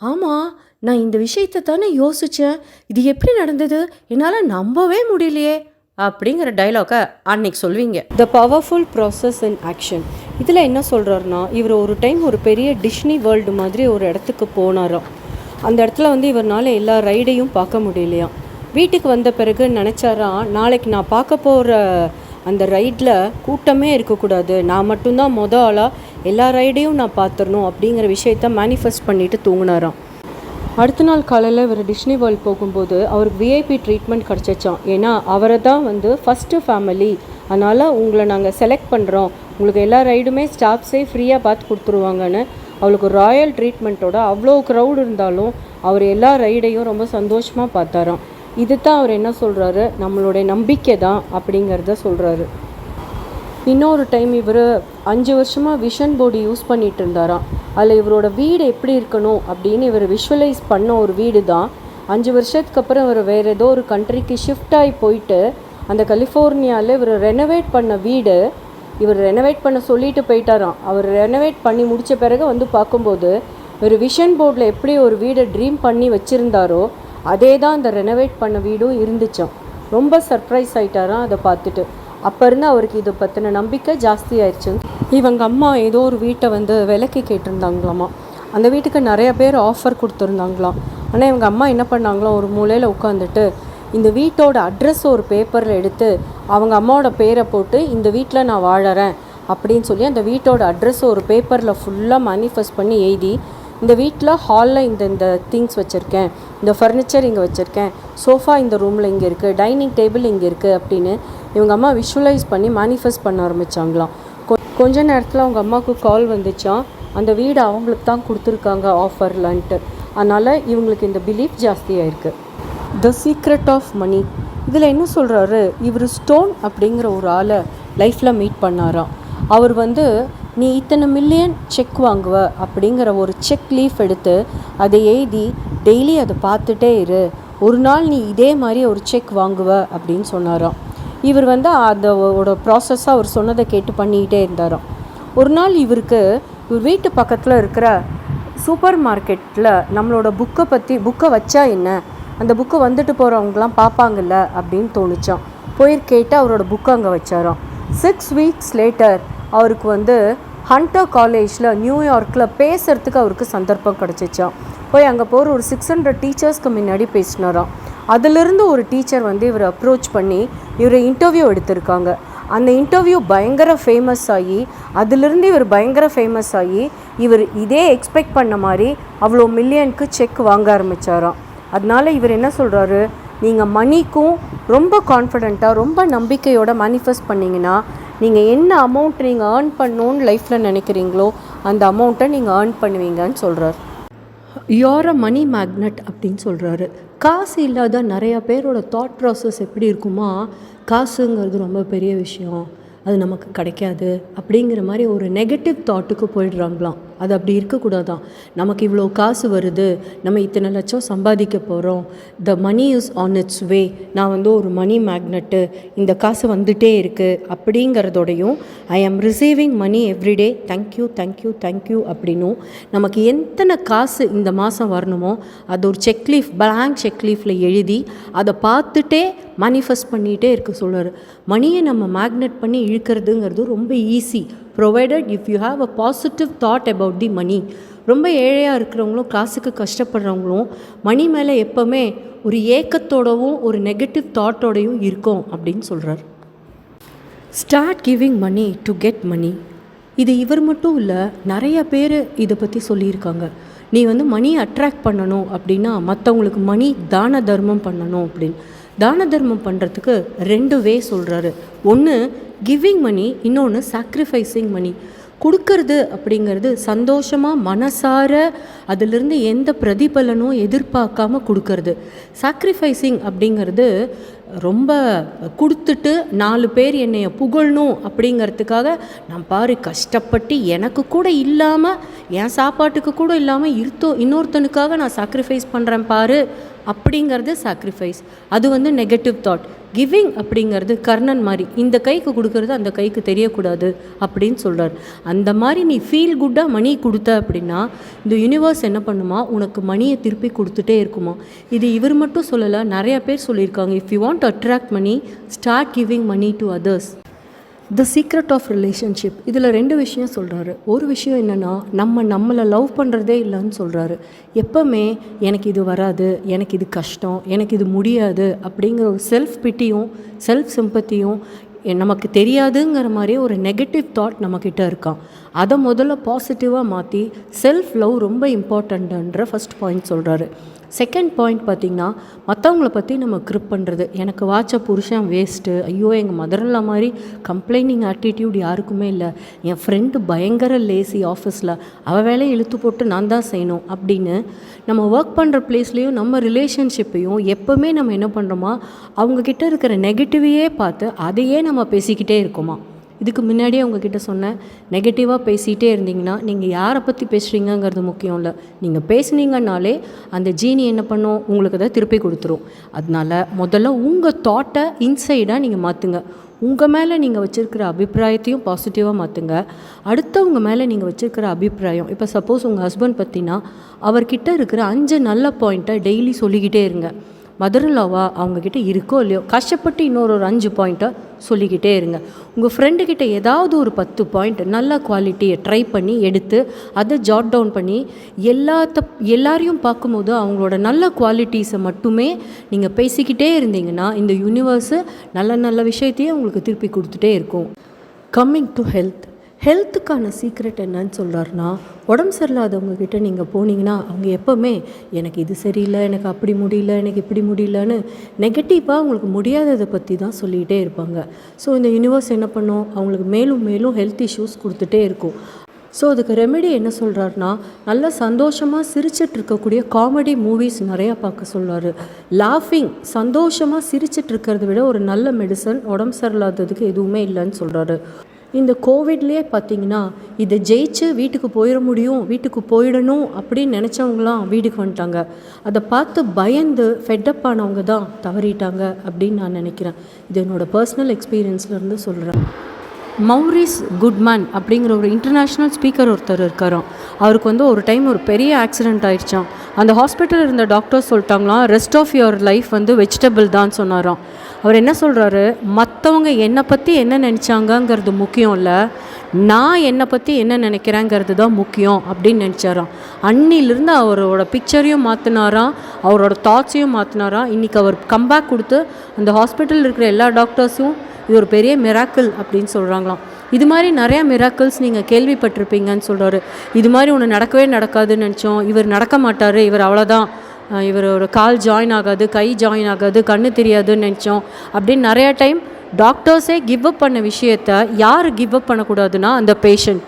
ஆமாம் நான் இந்த விஷயத்தை தானே யோசித்தேன், இது எப்படி நடந்தது, என்னால் நம்பவே முடியலையே அப்படிங்கிற டைலாக்கை அன்னைக்கு சொல்வீங்க. த பவர்ஃபுல் ப்ராசஸ் இன் ஆக்ஷன். இதில் என்ன சொல்கிறாருன்னா, இவர் ஒரு டைம் ஒரு பெரிய டிஸ்னி வேர்ல்டு மாதிரி ஒரு இடத்துக்கு போனாராம். அந்த இடத்துல இவரால் எல்லா ரைடையும் பார்க்க முடியலையாம். வீட்டுக்கு வந்த பிறகு நினச்சாராம், நாளைக்கு நான் பார்க்க போகிற அந்த ரைடில் கூட்டமே இருக்கக்கூடாது, நான் மட்டும்தான் ஆளாக எல்லா ரைடையும் நான் பார்த்துடணும் அப்படிங்கிற விஷயத்த மேனிஃபெஸ்ட் பண்ணிவிட்டு தூங்கினாராம். அடுத்த நாள் காலையில் இவர் டிஸ்னி வேர்ல்டு போகும்போது அவருக்கு விஐபி ட்ரீட்மெண்ட் கிடச்சிச்சான். ஏன்னா அவரை தான் ஃபஸ்ட்டு ஃபேமிலி, அதனால் உங்களை நாங்கள் செலக்ட் பண்ணுறோம், உங்களுக்கு எல்லா ரைடுமே ஸ்டாஃப்ஸே ஃப்ரீயாக பார்த்து கொடுத்துருவாங்கன்னு அவளுக்கு ராயல் ட்ரீட்மெண்ட்டோட அவ்வளோ க்ரௌட் இருந்தாலும் அவர் எல்லா ரைடையும் ரொம்ப சந்தோஷமாக பார்த்தாராம். இது தான் அவர் என்ன சொல்கிறாரு, நம்மளுடைய நம்பிக்கை தான் அப்படிங்கிறத சொல்கிறாரு. இன்னொரு டைம் இவர் 5 வருஷமாக விஷன் போர்டு யூஸ் பண்ணிகிட்டு இருந்தாராம். அதில் இவரோட வீடு எப்படி இருக்கணும் அப்படின்னு இவர் விஷுவலைஸ் பண்ண ஒரு வீடு தான். 5 வருஷத்துக்கு அப்புறம் இவர் வேறு ஏதோ ஒரு கண்ட்ரிக்கு ஷிஃப்ட் ஆகி போயிட்டு அந்த கலிஃபோர்னியாவில் இவர் ரெனோவேட் பண்ண வீடு இவர் ரெனோவேட் பண்ண சொல்லிட்டு போயிட்டாராம். அவர் ரெனோவேட் பண்ணி முடித்த பிறகு பார்க்கும்போது ஒரு விஷன் போர்டில் எப்படி ஒரு வீடை ட்ரீம் பண்ணி வச்சுருந்தாரோ அதே தான் அந்த ரெனோவேட் பண்ண வீடும் இருந்துச்சான். ரொம்ப சர்ப்ரைஸ் ஆகிட்டாராம் அதை பார்த்துட்டு. அப்போ இருந்து அவருக்கு இதை பற்றின நம்பிக்கை ஜாஸ்தி ஆயிடுச்சு. இவங்க அம்மா ஏதோ ஒரு வீட்டை விலைக்கு கேட்டிருந்தாங்களாமா. அந்த வீட்டுக்கு நிறைய பேர் ஆஃபர் கொடுத்துருந்தாங்களாம். ஆனால் இவங்க அம்மா என்ன பண்ணாங்களாம், ஒரு மூலையில் உட்காந்துட்டு இந்த வீட்டோட அட்ரஸ் ஒரு பேப்பரில் எடுத்து அவங்க அம்மாவோட பேரை போட்டு இந்த வீட்டில் நான் வாழறேன் அப்படின்னு சொல்லி அந்த வீட்டோட அட்ரஸ் ஒரு பேப்பரில் ஃபுல்லாக மேனிஃபெஸ்ட் பண்ணி எழுதி, இந்த வீட்டில் ஹாலில் இந்த திங்ஸ் வச்சுருக்கேன், இந்த ஃபர்னிச்சர் இங்கே வச்சுருக்கேன், சோஃபா இந்த ரூமில் இங்கே இருக்குது, டைனிங் டேபிள் இங்கே இருக்குது அப்படின்னு இவங்க அம்மா விஷுவலைஸ் பண்ணி மேனிஃபெஸ்ட் பண்ண ஆரம்பித்தாங்களாம். கொஞ்ச நேரத்தில் அவங்க அம்மாவுக்கு கால் வந்துச்சான், அந்த வீடு அவங்களுக்கு தான் கொடுத்துருக்காங்க ஆஃபர்லன்ட்டு. அதனால் இவங்களுக்கு இந்த பிலீஃப் ஜாஸ்தியாயிருக்கு. The secret of money. இதில் என்ன சொல்கிறாரு, இவர் ஸ்டோன் அப்படிங்கிற ஒரு ஆளை லைஃப்பில் மீட் பண்ணாராம். அவர் வந்து நீ இத்தனை மில்லியன் செக் வாங்குவ அப்படிங்கிற ஒரு செக் லீஃப் எடுத்து அதை எழுதி டெய்லி அதை பார்த்துட்டே இரு, ஒரு நாள் நீ இதே மாதிரி ஒரு செக் வாங்குவ அப்படின்னு சொன்னாராம். இவர் வந்து அதோட ப்ராசஸ்ஸாக அவர் சொன்னதை கேட்டு பண்ணிக்கிட்டே இருந்தாராம். ஒரு நாள் இவர் வீட்டு பக்கத்தில் இருக்கிற சூப்பர் மார்க்கெட்டில் நம்மளோட புக்கை வச்சா என்ன, அந்த புக்கை வந்துட்டு போகிறவங்களாம் பார்ப்பாங்கல்ல அப்படின்னு தோணுச்சான். கேட்டு அவரோட புக்கை அங்கே வச்சாராம். 6 weeks லேட்டர் அவருக்கு வந்து ஹண்டர் காலேஜில் நியூயார்க்கில் பேசுகிறதுக்கு அவருக்கு சந்தர்ப்பம் கிடச்சிச்சான். அங்கே போகிற ஒரு 600 டீச்சர்ஸ்க்கு முன்னாடி பேசினாராம். அதிலிருந்து ஒரு டீச்சர் வந்து இவரை அப்ரோச் பண்ணி இவரை இன்டர்வியூ எடுத்திருக்காங்க. அந்த இன்டர்வியூ பயங்கர ஃபேமஸ் ஆகி அதிலிருந்து இவர் பயங்கர ஃபேமஸ் ஆகி இவர் இதே எக்ஸ்பெக்ட் பண்ண மாதிரி அவ்வளோ மில்லியனுக்கு செக் வாங்க ஆரம்பித்தாராம். அதனால இவர் என்ன சொல்கிறாரு, நீங்கள் மணிக்கும் ரொம்ப கான்ஃபிடெண்ட்டாக ரொம்ப நம்பிக்கையோடு மேனிஃபெஸ்ட் பண்ணிங்கன்னா நீங்கள் என்ன அமௌண்ட் நீங்கள் ஏர்ன் பண்ணணுன்னு லைஃப்பில் நினைக்கிறீங்களோ அந்த அமௌண்ட்டை நீங்கள் ஏர்ன் பண்ணுவீங்கன்னு சொல்கிறார். யூஆர் அ மணி மேக்னெட் அப்படின்னு சொல்கிறாரு. காசு இல்லாத நிறையா பேரோட தாட் ப்ராசஸ் எப்படி இருக்குமா, காசுங்கிறது ரொம்ப பெரிய விஷயம், அது நமக்கு கிடைக்காது அப்படிங்கிற மாதிரி ஒரு நெகட்டிவ் தாட்டுக்கு போயிடுறாங்களாம். அது அப்படி இருக்கக்கூடாதான். நமக்கு இவ்வளோ காசு வருது, நம்ம இத்தனை லட்சம் சம்பாதிக்க போகிறோம், த மணி இஸ் ஆன் இட்ஸ் வே, நான் வந்து ஒரு மணி மேக்னெட்டு, இந்த காசு வந்துகிட்டே இருக்குது அப்படிங்கிறதோடையும் ஐ ஆம் ரிசீவிங் மணி எவ்ரிடே, தேங்க்யூ தேங்க்யூ தேங்க்யூ அப்படின்னும் நமக்கு எத்தனை காசு இந்த மாதம் வரணுமோ அது ஒரு செக்லீஃப் பிளாங்க் செக்லீஃபில் எழுதி அதை பார்த்துட்டே மேனிஃபெஸ்ட் பண்ணிகிட்டே இருக்க சொல்கிறார். மணியை நம்ம மேக்னெட் பண்ணி இழுக்கிறதுங்கிறது ரொம்ப easy, provided if you have a positive thought about the money. ரொம்ப ஏழையாக இருக்கிறவங்களும் காசுக்கு கஷ்டப்படுறவங்களும் மணி மேலே எப்போவுமே ஒரு ஏக்கத்தோடவும் ஒரு நெகட்டிவ் தாட்டோடையும் இருக்கும் அப்படின்னு சொல்கிறார். Start giving money to get money. இது இவர் மட்டும் இல்லை, நிறைய பேர் இதை பற்றி சொல்லியிருக்காங்க. நீ வந்து மணியை அட்ராக்ட் பண்ணணும் அப்படின்னா மற்றவங்களுக்கு மணி தான தர்மம் பண்ணணும் அப்படின்னு. தான தர்மம் பண்ணுறதுக்கு 2 வே சொல்கிறாரு. ஒன்று கிவிங் மணி, இன்னொன்று சாக்ரிஃபைஸிங் மணி. கொடுக்கறது அப்படிங்கிறது சந்தோஷமாக மனசார அதிலிருந்து எந்த பிரதிபலனும் எதிர்பார்க்காம கொடுக்கறது. சாக்ரிஃபைஸிங் அப்படிங்கிறது ரொம்ப கொடுத்துட்டு 4 பேர் என்னைய புகழணும் அப்படிங்கிறதுக்காக நான் பாரு கஷ்டப்பட்டு எனக்கு கூட இல்லாமல் என் சாப்பாட்டுக்கு கூட இல்லாமல் இன்னொருத்தனுக்காக நான் சாக்ரிஃபைஸ் பண்ணுறேன் பாரு அப்படிங்கிறது சாக்ரிஃபைஸ். அது வந்து நெகட்டிவ் தாட். கிவிங் அப்படிங்கிறது கர்ணன் மாதிரி, இந்த கைக்கு கொடுக்கறது அந்த கைக்கு தெரியக்கூடாது அப்படின்னு சொல்கிறார். அந்த மாதிரி நீ ஃபீல் குட்டாக மணி கொடுத்த அப்படின்னா இந்த யூனிவர்ஸ் என்ன பண்ணுமா, உனக்கு மணியை திருப்பி கொடுத்துட்டே இருக்குமா. இது இவர் மட்டும் சொல்லலை, நிறையா பேர் சொல்லியிருக்காங்க. If you want to attract money, start giving money to others. The secret of relationship. இதில் 2 விஷயம் சொல்கிறாரு. ஒரு விஷயம் என்னென்னா, நம்மளை லவ் பண்ணுறதே இல்லைன்னு சொல்கிறாரு. எப்போவுமே எனக்கு இது வராது, எனக்கு இது கஷ்டம், எனக்கு இது முடியாது அப்படிங்கிற ஒரு செல்ஃப் பிட்டியும் செல்ஃப் சிம்பத்தியும் நமக்கு தெரியாதுங்கிற மாதிரி ஒரு நெகட்டிவ் தாட் நம்மக்கிட்ட இருக்கான். அதை முதல்ல பாசிட்டிவாக மாற்றி செல்ஃப் லவ் ரொம்ப இம்பார்ட்டண்ட்டுன்ற ஃபஸ்ட் பாயிண்ட் சொல்கிறாரு. செகண்ட் பாயிண்ட் பார்த்திங்கன்னா, மற்றவங்கள பற்றி நம்ம க்ரிப் பண்ணுறது. எனக்கு வாட்ச புருஷன் வேஸ்ட்டு, ஐயோ எங்கள் மதர்லா மாதிரி கம்ப்ளைனிங் ஆட்டிடியூட் யாருக்குமே இல்லை, என் ஃப்ரெண்டு பயங்கர லேசி ஆஃபீஸில், அவள் வேலையை இழுத்து போட்டு நான் தான் செய்யணும் அப்படின்னு நம்ம ஒர்க் பண்ணுற ப்ளேஸ்லேயும் நம்ம ரிலேஷன்ஷிப்பையும் எப்போவுமே நம்ம என்ன பண்ணுறோமா, அவங்கக்கிட்ட இருக்கிற நெகட்டிவையே பார்த்து அதையே நம்ம பேசிக்கிட்டே இருக்கோமா. இதுக்கு முன்னாடியே உங்ககிட்ட சொன்னேன், நெகட்டிவாக பேசிகிட்டே இருந்தீங்கன்னா நீங்கள் யாரை பற்றி பேசுகிறீங்கங்கிறது முக்கியம் இல்லை, நீங்கள் பேசுனீங்கன்னாலே அந்த ஜீனி என்ன பண்ணும், உங்களுக்கு அதை திருப்பி கொடுத்துரும். அதனால் முதல்ல உங்கள் தாட்டை இன்சைடாக நீங்கள் மாற்றுங்க. உங்கள் மேலே நீங்கள் வச்சுருக்கிற அபிப்பிராயத்தையும் பாசிட்டிவாக மாற்றுங்க. அடுத்தவங்க மேலே நீங்கள் வச்சுருக்கிற அபிப்பிராயம், இப்போ சப்போஸ் உங்கள் ஹஸ்பண்ட் பற்றினா அவர்கிட்ட இருக்கிற 5 நல்ல பாயிண்ட்டை டெய்லி சொல்லிக்கிட்டே இருங்க. மதர்லாவா அவங்கக்கிட்ட இருக்கோ இல்லையோ கஷ்டப்பட்டு இன்னொரு 5 பாயிண்ட்டை சொல்லிக்கிட்டே இருங்க. உங்கள் ஃப்ரெண்டுக்கிட்ட ஏதாவது ஒரு 10 பாயிண்ட் நல்ல குவாலிட்டியை ட்ரை பண்ணி எடுத்து அதை ஜாட் டவுன் பண்ணி எல்லாரையும் பார்க்கும்போது அவங்களோட நல்ல குவாலிட்டிஸை மட்டுமே நீங்கள் பேசிக்கிட்டே இருந்தீங்கன்னா இந்த யூனிவர்ஸு நல்ல நல்ல விஷயத்தையே உங்களுக்கு திருப்பி கொடுத்துட்டே இருக்கும். கம்மிங் டு ஹெல்த்துக்கான சீக்ரெட் என்னன்னு சொல்கிறாருன்னா, உடம்பு சரியில்லாதவங்கக்கிட்ட நீங்கள் போனீங்கன்னா அவங்க எப்போவுமே எனக்கு இது சரியில்லை, எனக்கு அப்படி முடியல, எனக்கு இப்படி முடியலன்னு நெகட்டிவாக அவங்களுக்கு முடியாததை பற்றி தான் சொல்லிகிட்டே இருப்பாங்க. ஸோ இந்த யூனிவர்ஸ் என்ன பண்ணும், அவங்களுக்கு மேலும் மேலும் ஹெல்த் இஷ்யூஸ் கொடுத்துட்டே இருக்கும். ஸோ அதுக்கு ரெமெடி என்ன சொல்கிறாருன்னா, நல்லா சந்தோஷமாக சிரிச்சிட்டு இருக்கக்கூடிய காமெடி மூவிஸ் நிறையா பார்க்க சொல்கிறாரு. லாஃபிங், சந்தோஷமாக சிரிச்சிட்டு இருக்கிறத விட ஒரு நல்ல மெடிசன் உடம்பு சரியில்லாததுக்கு எதுவுமே இல்லைன்னு சொல்கிறாரு. இந்த கோவிட்லேயே பார்த்தீங்கன்னா, இதை ஜெயிச்சு வீட்டுக்கு போயிட முடியும், வீட்டுக்கு போயிடணும் அப்படின்னு நினச்சவங்களாம் வீட்டுக்கு வந்துட்டாங்க. அதை பார்த்து பயந்து ஃபெட்டப் ஆனவங்க தான் தவறிட்டாங்க அப்படின்னு நான் நினைக்கிறேன். இது என்னோடய பர்சனல் எக்ஸ்பீரியன்ஸ்லேருந்து சொல்கிறேன். மௌரிஸ் குட்மேன் அப்படிங்கிற ஒரு இன்டர்நேஷ்னல் ஸ்பீக்கர் ஒருத்தர் இருக்காராம். அவருக்கு வந்து ஒரு டைம் ஒரு பெரிய ஆக்சிடெண்ட் ஆயிடுச்சான். அந்த ஹாஸ்பிட்டலில் இருந்த டாக்டர்ஸ் சொல்லிட்டாங்களாம், ரெஸ்ட் ஆஃப் யுவர் லைஃப் வந்து வெஜிடபிள் தான் சொன்னாராம். அவர் என்ன சொல்கிறாரு, மற்றவங்க என்னை பற்றி என்ன நினச்சாங்கங்கிறது முக்கியம் இல்லை, நான் என்னை பற்றி என்ன நினைக்கிறேங்கிறது தான் முக்கியம் அப்படின்னு நினச்சாராம். அன்னிலிருந்து அவரோட பிக்சரையும் மாற்றினாராம், அவரோட தாட்ஸையும் மாற்றினாராம். இன்றைக்கி அவர் கம்பேக் கொடுத்து அந்த ஹாஸ்பிட்டலில் இருக்கிற எல்லா டாக்டர்ஸும் இது ஒரு பெரிய மிராக்கிள் அப்படின்னு சொல்கிறாங்களாம். இது மாதிரி நிறையா மிராக்கிள்ஸ் நீங்கள் கேள்விப்பட்டிருப்பீங்கன்னு சொல்கிறாரு. இது மாதிரி ஒன்று நடக்கவே நடக்காதுன்னு நினச்சோம், இவர் நடக்க மாட்டார், இவர் அவ்வளோதான், இவரோட கால் ஜாயின் ஆகாது, கை ஜாயின் ஆகாது, கண்ணு தெரியாதுன்னு நினச்சோம் அப்படின்னு நிறையா டைம் டாக்டர்ஸே கிவ் அப் பண்ண விஷயத்த யார் கிவ் அப் பண்ணக்கூடாதுன்னா அந்த பேஷண்ட்.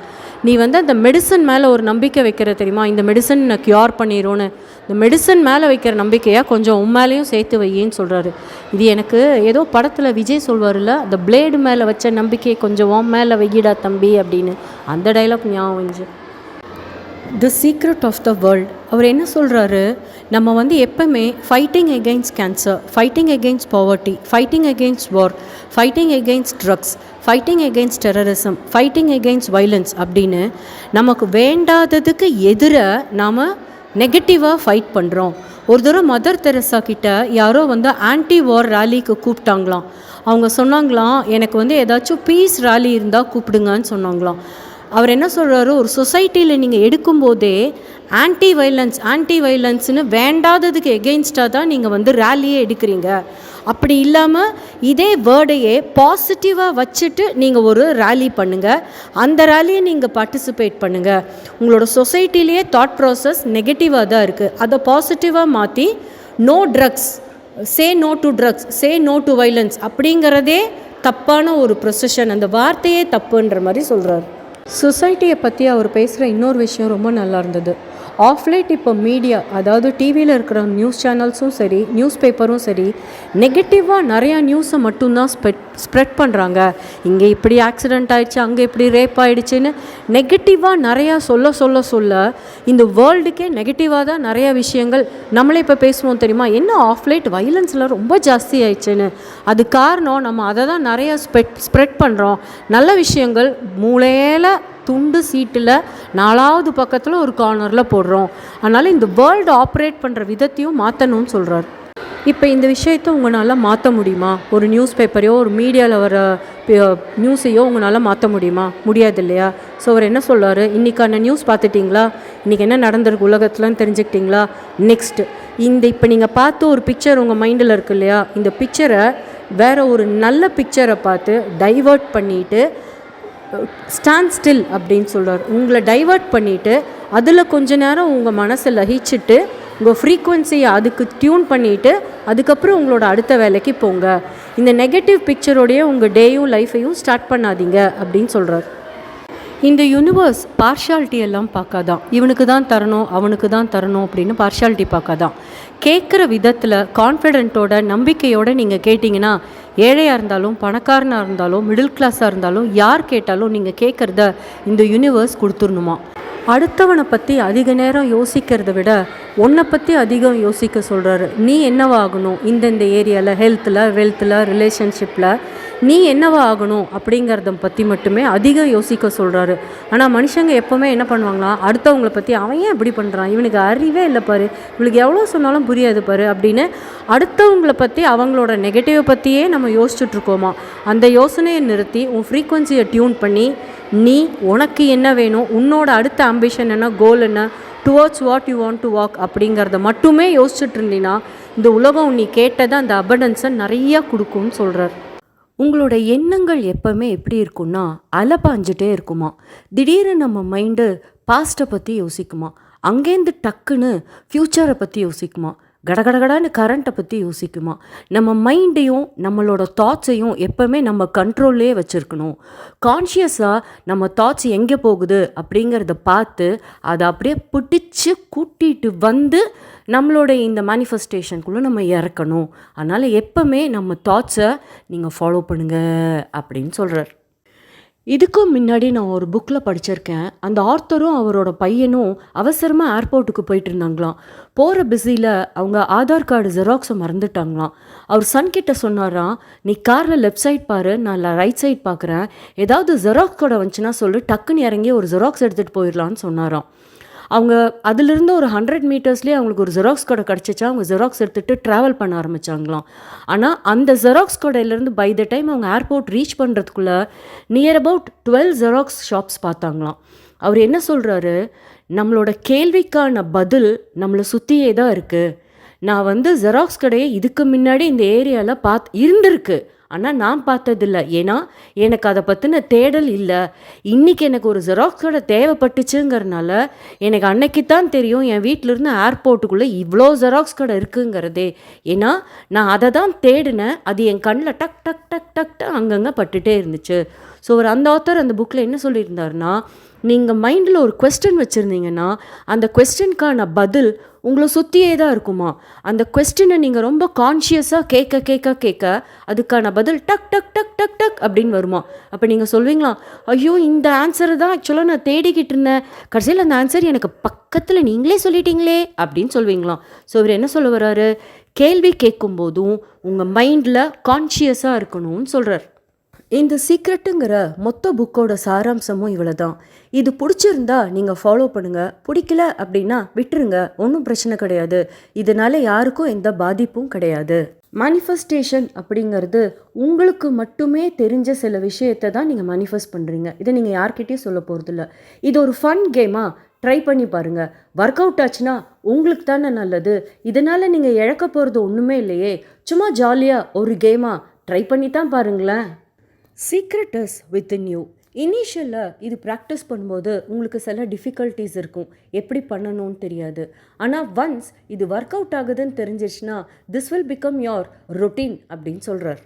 நீ வந்து அந்த மெடிசன் மேலே ஒரு நம்பிக்கை வைக்கிற தெரியுமா, இந்த மெடிசன் நான் க்யூர் பண்ணிடும்னு, இந்த மெடிசன் மேலே வைக்கிற நம்பிக்கையாக கொஞ்சம் உண்மையிலையும் சேர்த்து வையின்னு சொல்கிறாரு. இது எனக்கு ஏதோ படத்தில் விஜய் சொல்வார்ல, அந்த பிளேடு மேலே வச்ச நம்பிக்கையை கொஞ்சம் உன் மேலே வையிடா தம்பி அப்படின்னு, அந்த டைலாக் ஞாபகம் வந்துச்சு. The secret of the world. அவர் என்ன சொல்கிறாரு, நம்ம வந்து எப்போவுமே fighting against cancer, fighting against poverty, fighting against war, fighting against drugs, fighting against terrorism, fighting against violence அப்படின்னு நமக்கு வேண்டாததுக்கு எதிராக நாம் நெகட்டிவாக ஃபைட் பண்ணுறோம். ஒரு தடவை மதர் தெரசா கிட்ட யாரோ வந்து ஆன்டி வார் ரேலிக்கு கூப்பிட்டாங்களாம். அவங்க சொன்னாங்களாம், எனக்கு வந்து ஏதாச்சும் பீஸ் ரேலி இருந்தால் கூப்பிடுங்கன்னு சொன்னாங்களாம். அவர் என்ன சொல்கிறாரு, ஒரு சொசைட்டியில் நீங்கள் எடுக்கும்போதே ஆன்டி வைலன்ஸ்னு வேண்டாததுக்கு எகெயின்ஸ்டாக தான் நீங்கள் வந்து ரேலியே எடுக்கிறீங்க. அப்படி இல்லாமல் இதே வேர்டையே பாசிட்டிவாக வச்சுட்டு நீங்கள் ஒரு ரேலி பண்ணுங்கள், அந்த ரேலியை நீங்கள் பார்ட்டிசிபேட் பண்ணுங்கள். உங்களோட சொசைட்டிலேயே தாட் ப்ராசஸ் நெகட்டிவாக தான் இருக்குது, அதை பாசிட்டிவாக மாற்றி no drugs, say no to drugs, say no to violence அப்படிங்கிறதே தப்பான ஒரு ப்ரொசஷன், அந்த வார்த்தையே தப்புன்ற மாதிரி சொல்கிறார். சொசைட்டியை பற்றி அவர் பேசுகிற இன்னொரு விஷயம் ரொம்ப நல்லா இருந்தது. ஆஃப்லைட் இப்போ மீடியா, அதாவது டிவியில் இருக்கிற நியூஸ் சேனல்ஸும் சரி, நியூஸ் பேப்பரும் சரி, நெகட்டிவாக நிறையா நியூஸை மட்டும்தான் ஸ்ப்ரெட் பண்ணுறாங்க. இங்கே இப்படி ஆக்சிடெண்ட் ஆகிடுச்சு, அங்கே இப்படி ரேப் ஆகிடுச்சின்னு நெகட்டிவாக நிறையா சொல்ல இந்த வேர்ல்டுக்கே நெகட்டிவாக தான் நிறையா விஷயங்கள் நம்மளே இப்போ பேசுவோம் தெரியுமா, என்ன ஆஃப்லைட் வைலன்ஸில் ரொம்ப ஜாஸ்தி ஆயிடுச்சுன்னு. அது காரணம் நம்ம அதை தான் நிறையா ஸ்ப்ரெட் பண்ணுறோம். நல்ல விஷயங்கள் மூளையில் துண்டு சீட்டில் 4வது பக்கத்தில் ஒரு கார்னரில் போடுறோம். அதனால் இந்த வேர்ல்டு ஆப்ரேட் பண்ணுற விதத்தையும் மாற்றணும்னு சொல்கிறார். இப்போ இந்த விஷயத்தை உங்களால் மாற்ற முடியுமா? ஒரு நியூஸ் பேப்பரையோ ஒரு மீடியாவில் வர நியூஸையோ உங்களால் மாற்ற முடியுமா? முடியாது இல்லையா? ஸோ அவர் என்ன சொல்கிறார், இன்றைக்கான நியூஸ் பார்த்துட்டிங்களா, இன்றைக்கி என்ன நடந்திருக்கு உலகத்துலன்னு தெரிஞ்சுக்கிட்டிங்களா, நெக்ஸ்ட்டு இப்போ நீங்கள் பார்த்து ஒரு பிக்சர் உங்கள் மைண்டில் இருக்குது இல்லையா, இந்த பிக்சரை வேறு ஒரு நல்ல பிக்சரை பார்த்து டைவர்ட் பண்ணிவிட்டு ஸ்டாண்ட் ஸ்டில் அப்படின்னு சொல்கிறார். உங்களை டைவர்ட் பண்ணிவிட்டு அதில் கொஞ்ச நேரம் உங்கள் மனசை லகிச்சிட்டு உங்கள் ஃப்ரீக்குவன்சியை அதுக்கு டியூன் பண்ணிவிட்டு அதுக்கப்புறம் உங்களோட அடுத்த வேலைக்கு போங்க. இந்த நெகட்டிவ் பிக்சரோடைய உங்கள் டேயும் லைஃப்பையும் ஸ்டார்ட் பண்ணாதீங்க அப்படின்னு சொல்கிறார். இந்த யூனிவர்ஸ் பார்ஷாலிட்டி எல்லாம் பார்க்காதான், இவனுக்கு தான் தரணும் அவனுக்கு தான் தரணும் அப்படின்னு பார்ஷாலிட்டி பார்க்காதான். கேட்குற விதத்தில் கான்ஃபிடென்ட்டோட நம்பிக்கையோடு நீங்கள் கேட்டிங்கன்னா, ஏழையாக இருந்தாலும் பணக்காரனாக இருந்தாலும் மிடில் கிளாஸாக இருந்தாலும் யார் கேட்டாலும் நீங்கள் கேட்குறத இந்த யூனிவர்ஸ் கொடுத்துடணுமா. அடுத்தவனை பற்றி அதிக நேரம் யோசிக்கிறத விட உன்னை பற்றி அதிகம் யோசிக்க சொல்கிறாரு. நீ என்னவா ஆகணும், இந்தந்த ஏரியாவில் ஹெல்த்தில், வெல்த்தில், ரிலேஷன்ஷிப்பில் நீ என்னவா ஆகணும் அப்படிங்கிறத பற்றி மட்டுமே அதிகம் யோசிக்க சொல்கிறாரு. ஆனால் மனுஷங்க எப்போவுமே என்ன பண்ணுவாங்களா, அடுத்தவங்களை பற்றி அவன் ஏன் இப்படி பண்ணுறான், இவனுக்கு அறிவே இல்லை பாரு, இவளுக்கு எவ்வளோ சொன்னாலும் புரியாது பாரு அப்படின்னு அடுத்தவங்களை பற்றி அவங்களோட நெகட்டிவை பற்றியே நம்ம யோசிச்சுட்ருக்கோமா. அந்த யோசனையை நிறுத்தி உன் ஃப்ரீக்குவன்சியை டியூன் பண்ணி நீ உனக்கு என்ன வேணும், உன்னோட அடுத்த ஆம்பிஷன் என்ன, கோல் என்ன, towards what you want to walk அப்படிங்கிறத மட்டுமே யோசிச்சுட்டு இருந்தீங்கன்னா இந்த உலகம் நீ கேட்டதை அந்த அபண்டன்ஸை நிறையா கொடுக்கும்னு சொல்கிறார். உங்களோட எண்ணங்கள் எப்போவுமே எப்படி இருக்குன்னா அலைப்பாஞ்சிட்டே இருக்குமா. திடீர்னு நம்ம மைண்டு பாஸ்ட்டை பற்றி யோசிக்குமா, அங்கேருந்து டக்குன்னு ஃப்யூச்சரை பற்றி யோசிக்குமா. கடகடகடான்னு கரண்ட்டை பற்றி யோசிக்குமா. நம்ம மைண்டையும் நம்மளோட தாட்ஸையும் எப்போவுமே நம்ம கண்ட்ரோல்லே வச்சுருக்கணும். கான்ஷியஸாக நம்ம தாட்ஸ் எங்கே போகுது அப்படிங்கிறத பார்த்து அதை அப்படியே பிடிச்சி கூட்டிகிட்டு வந்து நம்மளோட இந்த மேனிஃபெஸ்டேஷனுக்குள்ளே நம்ம இறக்கணும். அதனால் எப்போவுமே நம்ம தாட்ஸை நீங்கள் ஃபாலோ பண்ணுங்கள் அப்படின்னு சொல்கிறார். இதுக்கும் முன்னாடி நான் ஒரு புக்கில் படிச்சிருக்கேன். அந்த ஆர்த்தரும் அவரோட பையனும் அவசரமாக ஏர்போர்ட்டுக்கு போயிட்டு இருந்தாங்களாம். போகிற பிஸியில் அவங்க ஆதார் கார்டு ஜெராக்ஸை மறந்துட்டாங்களாம். அவர் சன்கிட்ட சொன்னாராம், நீ காரில் லெஃப்ட் சைட் பாரு, நான் ரைட் சைட் பார்க்குறேன், ஏதாவது ஜெராக்ஸ் கூட வந்துச்சுன்னா சொல்லு, டக்குன்னு இறங்கி ஒரு ஜெராக்ஸ் எடுத்துகிட்டு போயிடலான்னு சொன்னாராம். அவங்க அதிலிருந்து ஒரு 100 மீட்டர்ஸ்லேயே அவங்களுக்கு ஒரு ஜெராக்ஸ் கடை கிடச்சிச்சா. அவங்க ஜெராக்ஸ் எடுத்துகிட்டு ட்ராவல் பண்ண ஆரம்பித்தாங்களாம். ஆனால் அந்த ஜெராக்ஸ் கடையிலேருந்து பை த டைம் அவங்க ஏர்போர்ட் ரீச் பண்ணுறதுக்குள்ளே நியர் அபவுட் 12 ஜெராக்ஸ் ஷாப்ஸ் பார்த்தாங்களாம். அவர் என்ன சொல்கிறாரு, நம்மளோட கேள்விக்கான பதில் நம்மளை சுற்றியே தான் இருக்குது. நான் ஜெராக்ஸ் கடையை இதுக்கு முன்னாடி இந்த ஏரியாவில் இருந்திருக்கு, ஆனால் நான் பார்த்ததில்ல. ஏன்னா எனக்கு அதை பற்றின தேடல் இல்லை. இன்றைக்கி எனக்கு ஒரு ஜெராக்ஸ் கடை தேவைப்பட்டுச்சுங்கிறனால எனக்கு அன்னைக்கு தான் தெரியும் என் வீட்டிலேருந்து ஏர்போர்ட்டுக்குள்ளே இவ்வளோ ஜெராக்ஸ் கடை இருக்குங்கிறதே. ஏன்னா நான் அதை தான் தேடினேன். அது என் கண்ணில் டக் டக் டக் டக் அங்கங்கே பட்டுகிட்டே இருந்துச்சு. ஸோ அந்த ஆத்தர் அந்த புக்கில் என்ன சொல்லியிருந்தாருன்னா, நீங்கள் மைண்டில் ஒரு கொஸ்டின் வச்சுருந்தீங்கன்னா அந்த கொஸ்டினுக்கான பதில் உங்களை சுற்றியே தான் இருக்குமா. அந்த கொஸ்டினை நீங்கள் ரொம்ப கான்ஷியஸாக கேட்க கேட்க கேட்க அதுக்கான பதில் டக் டக் டக் டக் டக் அப்படின்னு வருமா. அப்போ நீங்கள் சொல்வீங்களாம், ஐயோ இந்த ஆன்சரை தான் ஆக்சுவலாக நான் தேடிக்கிட்டு இருந்தேன், கடைசியில் அந்த ஆன்சர் எனக்கு பக்கத்தில் நீங்களே சொல்லிட்டீங்களே அப்படின்னு சொல்வீங்களாம். ஸோ இவர் என்ன சொல்ல வர்றாரு, கேள்வி கேட்கும்போதும் உங்கள் மைண்டில் கான்ஷியஸாக இருக்கணும்னு சொல்கிறார். இந்த சீக்ரெட்டுங்கிற மொத்த புக்கோட சாராம்சமும் இவ்வளோ தான். இது பிடிச்சிருந்தா நீங்கள் ஃபாலோ பண்ணுங்கள், பிடிக்கல அப்படின்னா விட்டுருங்க, ஒன்றும் பிரச்சனை கிடையாது. இதனால் யாருக்கும் எந்த பாதிப்பும் கிடையாது. மேனிஃபெஸ்டேஷன் அப்படிங்கிறது உங்களுக்கு மட்டுமே தெரிஞ்ச சில விஷயத்தை தான் நீங்கள் மேனிஃபெஸ்ட் பண்ணுறீங்க. இதை நீங்கள் யார்கிட்டையும் சொல்ல போகிறதில்ல. இது ஒரு ஃபன் கேமாக ட்ரை பண்ணி பாருங்கள். ஒர்க் அவுட் ஆச்சுன்னா உங்களுக்கு தானே நல்லது. இதனால் நீங்கள் இழக்க போகிறது ஒன்றுமே இல்லையே. சும்மா ஜாலியாக ஒரு கேமாக ட்ரை பண்ணி தான் பாருங்களேன். Secret is within you. இனிஷியலாக இது ப்ராக்டிஸ் பண்ணும்போது உங்களுக்கு சில டிஃபிகல்ட்டிஸ் இருக்கும், எப்படி பண்ணணும்னு தெரியாது. ஆனால் ஒன்ஸ் இது ஒர்க் அவுட் ஆகுதுன்னு தெரிஞ்சிச்சுன்னா this will become your routine அப்படின்னு சொல்கிறார்.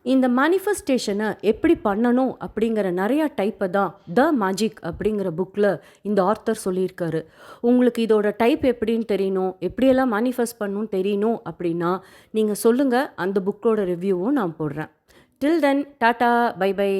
இந்த மேனிஃபெஸ்டேஷனை எப்படி பண்ணணும் அப்படிங்கிற நிறையா டைப்பை தான் த மேஜிக் அப்படிங்கிற புக்கில் இந்த ஆர்த்தர் சொல்லியிருக்காரு. உங்களுக்கு இதோட டைப் எப்படின்னு தெரியணும், எப்படியெல்லாம் மேனிஃபெஸ்ட் பண்ணணும்னு தெரியணும் அப்படின்னா நீங்கள் சொல்லுங்கள், அந்த புக்கோட ரிவ்யூவும் நான் போடுறேன். Till then, tata, bye bye.